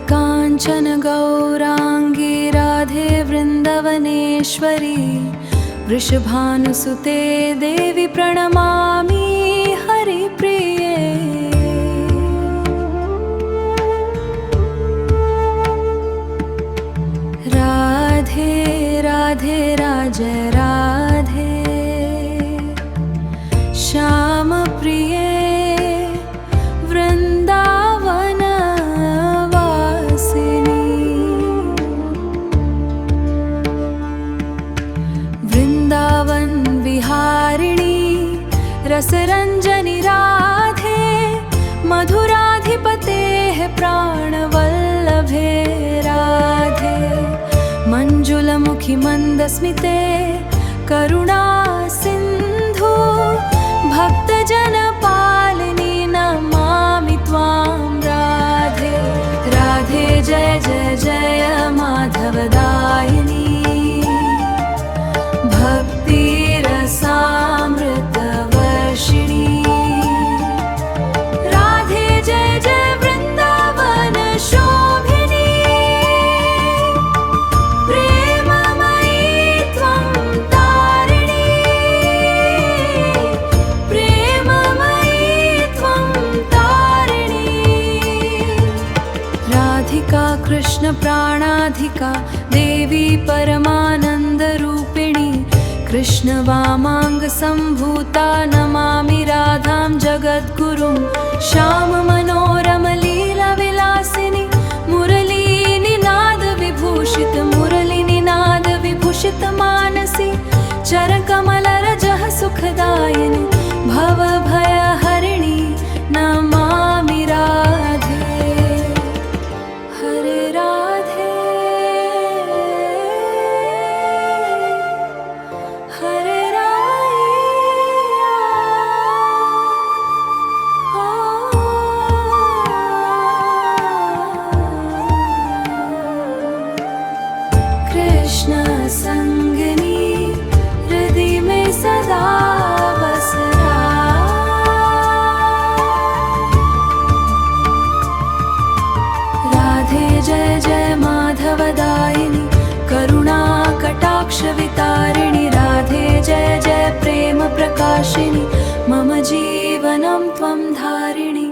काञ्चन गौराङ्गी राधे वृन्दवनेश्वरी वृषभानुसुते देवी प्रणमामि हरिप्रिये। राधे राधे राजय राधे श्याम प्रिये वृंदावन वासिनी। वृंदावन विहारिणी रसरंजनी राधे मधुराधिपतेः प्राणवल्लभे राधे। मंजुलमुखि मंदस्मिते करुणा सिंधु भक्तजनपालिनी नमामि त्वां राधे। राधे जय जय जय माधवदायिनी भक्तिरसामृतवर्षिणी। राधे जय जय वृंदावन शोभिनी प्रेममयी त्वं तारिणी। प्रेममयी त्वं तारिणी। राधिका कृष्ण प्राणाधिका देवी परमानन्दरूपिणी कृष्ण वामांग संभूता नमामि राधां जगद्गुरुं। श्याम मनोरम लीला विलासिनी मुरली निनाद विभूषित मुरली निनाद विभूषित मानसी चरकमलरजः सुखदायिनी भव भय हरिणी नमामि राधे। हरे राधे हरे राया। कृष्ण संगिनी हृदय में सदा बसरा। राधे जय जय माधवदायिनी करुणा कटाक्ष वितारिणी। राधे जय जय प्रेम प्रकाशिनी मम जीवनं त्वं धारिणी।